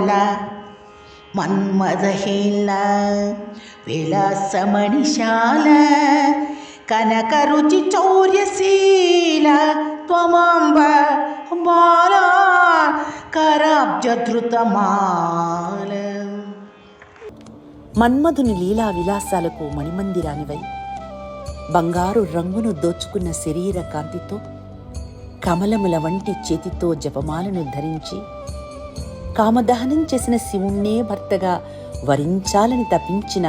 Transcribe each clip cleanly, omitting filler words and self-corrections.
లోల మన్మదహీన విలాసమణిశాల కనకరుచి చౌర్యశీల త్వమాంబ బాలా కరాబ్జధృతమాల. మన్మధుని లీలా విలాసాలకు మణిమందిరానివై బంగారు రంగును దోచుకున్న శరీర కాంతితో కమలముల వంటి చేతితో జపమాలను ధరించి కామదహనం చేసిన శివుణ్ణే భర్తగా వరించాలని తపించిన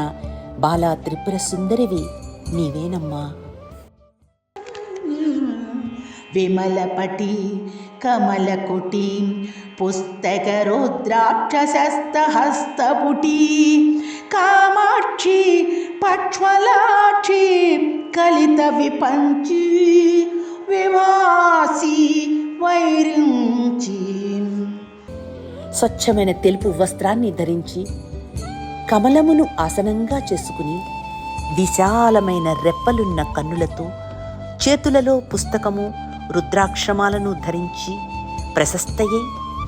బాలా త్రిపుర సుందరివి నీవేనమ్మా. విమలపటి కమలకుటి పుస్తక రుద్రాక్షసస్తహస్తపుటి కామాక్షి పక్ష్మలాక్షి కలిత విపంచి వివాసి వైరించి. స్వచ్ఛమైన తెలుపు వస్త్రాన్ని ధరించి కమలమును ఆసనంగా చేసుకుని విశాలమైన రెప్పలున్న కన్నులతో చేతులలో పుస్తకము రుద్రాక్షమాలను ధరించి ప్రశస్తయై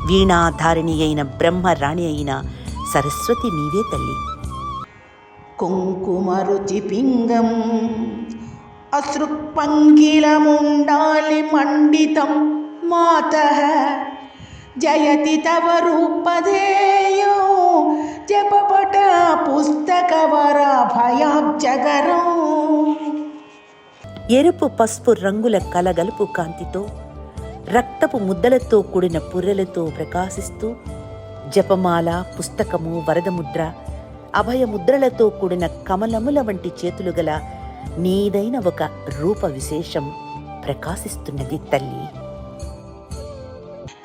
వీణాధారిణి అయిన బ్రహ్మరాణి అయిన సరస్వతి నీవే తల్లి. కుంకుమరుచి పింగం అశ్రుపంకిలముండాలి మండితం మాతః జయతి తవ రూపధేయో జపపట పుస్తకవర భయాబ్జగరం. ఎరుపు పసుపు రంగుల కలగలుపు కాంతితో రక్తపు ముద్దలతో కూడిన పుర్రెలతో ప్రకాశిస్తూ జపమాల పుస్తకము వరదముద్ర అభయముద్రలతో కూడిన కమలముల వంటి చేతులు గల నీదైన ఒక రూప విశేషం ప్రకాశిస్తున్నది తల్లి.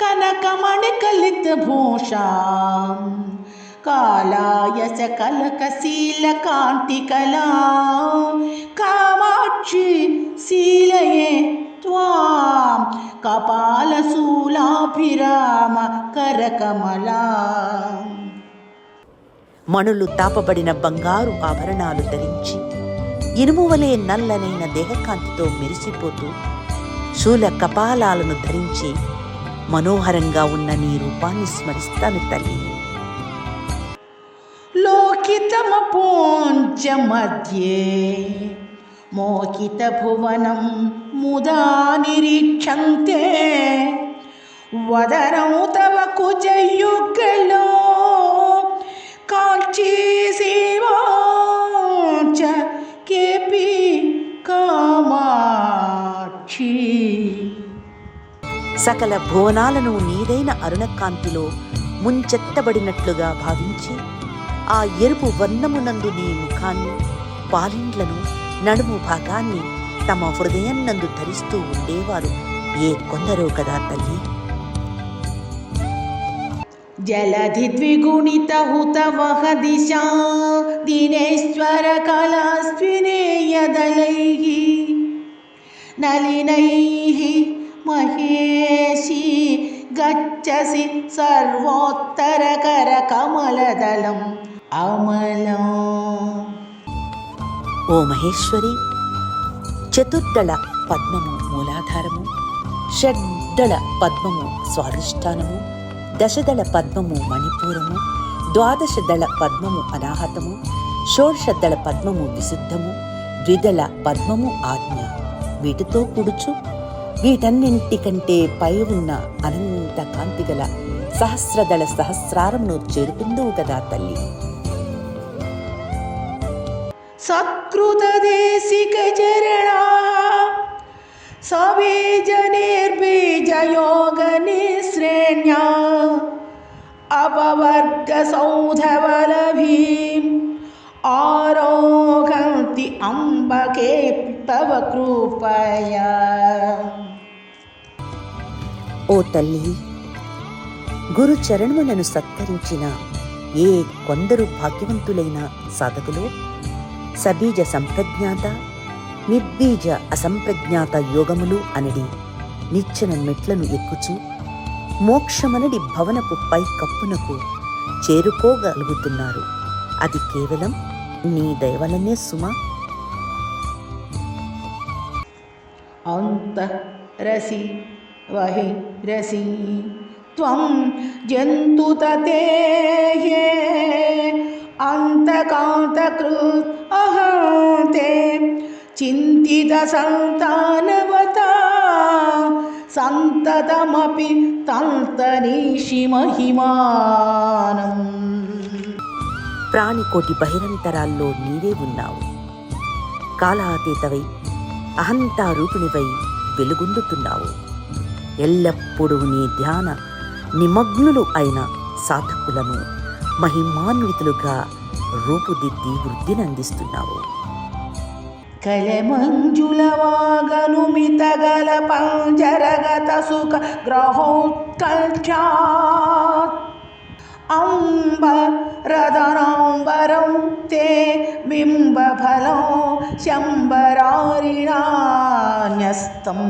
కనకమణి కలిత భూషాం కాళాయస కలకశీల కాంతి కళా కామాక్షి శీలయే త్వాం కపాల శూలాభిరామ కరకమలా. మణులు తాపబడిన బంగారు ఆభరణాలు ధరించి ఇనుమువలే నల్లనైన దేహకాంతితో మెరిసిపోతూ శూల కపాలాలను ధరించి మనోహరంగా ఉన్న నీ రూపాన్ని స్మరిస్తాను తల్లి. లోకితమ పూంచ మధ్యే మోకిత భువనం ముదా నిరీక్షంతే వదనం తవ కుజయుగలో కాంచీ శివాంచ కేపి కామాక్షి. సకల భువనాలను నీదైన అరుణకాంతిలో ముంచెత్తబడినట్లుగా భావించి ఆ ఎరుపు వర్ణమునందు నీ ముఖాన్ని పాలిండ్లను నడుము భాగాన్ని తమ హృదయం నందు ధరిస్తూ ఉండేవారు ఏ కొందరో కదా తల్లి. జలధి ద్విగుణిత హుతవహ దిశా దినేశ్వర కళాస్వినేయదలైః నలినైః మహేషి గచ్చసి సర్వోత్తరకర కమలదళం అమలం. ఓ మహేశ్వరి, చతుర్దళ పద్మము మూలాధారము, షడ్దళ పద్మము స్వాధిష్టానము, దశదళ పద్మము మణిపూరము, ద్వాదశదళ పద్మము అనాహతము, షోడశదళ పద్మము విశుద్ధము, ద్విదళ పద్మము ఆజ్ఞ. వీటితో కూడుచు వీటన్నింటికంటే పై ఉన్న అనంత కాంతిగల సహస్రదళ సహస్రారమును చేరుకుందువు కదా తల్లి. సత్కృత దేశిక చరణా సబీజ నిర్బీజ యోగ నిశ్రేణ్యా అపవర్గ సౌధవలభీం ఆరోహంతి అంబకే తవ కృపయా. ఓ తల్లి, గురు చరణములను సత్కరించిన ఏ కొందరు భాగ్యవంతులైన సాధకులు సబీజ సంప్రజ్ఞాత నిర్బీజ అసంప్రజ్ఞాత యోగములు అనడి నిచ్చెన మెట్లను ఎక్కుచూ మోక్షమనడి భవనపు పై కప్పునకు చేరుకోగలుగుతున్నారు. అది కేవలం నీ దయవలనే సుమా. అంత రసి వహి రసి త్వం జంతుతతే అంతకాంతకృత్ అహం తే చింతిత సంతానవతా సంతతమపి తంతనీషి మహిమానం. ప్రాణికోటి బహిరంతరాల్లో నీవే ఉన్నావు. కాలాతీతవై అహంతారూపిణివై వెలుగొందుతున్నావు. ఎల్లప్పుడూ నీ ధ్యాన నిమగ్నులు అయిన సాధకులను మహిమాన్వితులుగా రూపుదిద్ది వృద్ధినందిస్తున్నావు. కలమంజులవాగనుమితగల పంజరగత సుఖ గ్రహోత్కల్ఠాత్ అంబరదనాంబరం తే బింబఫలం శంబరారిణాన్యస్తం.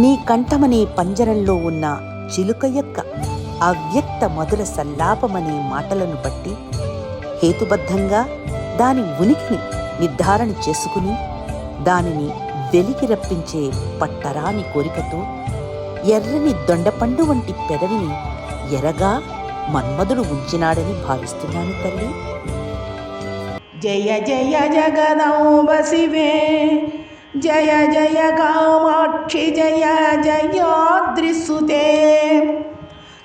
నీ కంఠమనే పంజరంలో ఉన్న చిలుక యొక్క అవ్యక్త మధుర సల్లాపమనే మాటలను బట్టి హేతుబద్ధంగా దాని ఉనికిని నిర్ధారణ చేసుకుని దానిని వెలికి రప్పించే పట్టరాని కోరికతో ఎర్రని దొండపండు వంటి పెదవిని ఎరగా మన్మధుడు ఉంచినాడని భావిస్తున్నాను తల్లి. జయ జయ జగదంబ శివే జయ జయ కామాక్షి జయ జయాద్రిసుతే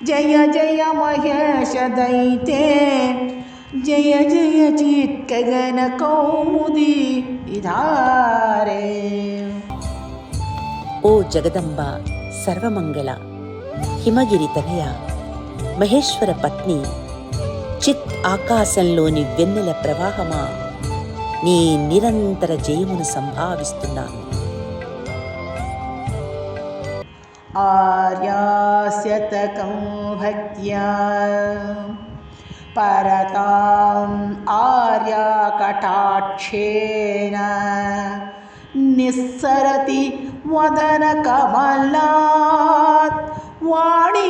జయ జయ మహేశ దైతే జయ జయ చిత్కగన కౌముది ఇధారే. ఓ జగదంబ, సర్వమంగళ, హిమగిరి తనయ, మహేశ్వర పత్ని, చిత్ ఆకాశంలోని వెన్నెల ప్రవాహమా, నీ నిరంతర జయమును సంభావిస్తున్నాను. ఆర్యాస్యతకం భక్త్యా పరతాం ఆర్యా కటాక్షేణ నిస్సరతి వదన కమలాత్ వాణీ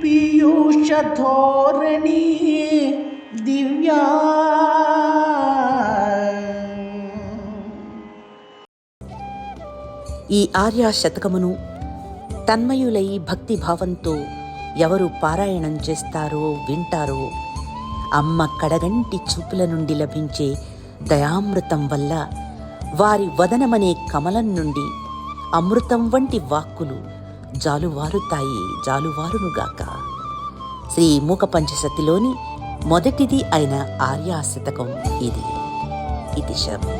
పీయూషధోరణి దివ్యా. ఈ ఆర్యా శతకమును తన్మయులై భక్తిభావంతో ఎవరు పారాయణం చేస్తారో వింటారో అమ్మ కడగంటి చూపుల నుండి లభించే దయామృతం వల్ల వారి వదనమనే కమలం నుండి అమృతం వంటి వాక్కులు జాలువారునుగాక. శ్రీ మూక పంచశతిలోని మొదటిది అయిన ఆర్యా శతకం ఇది శతం.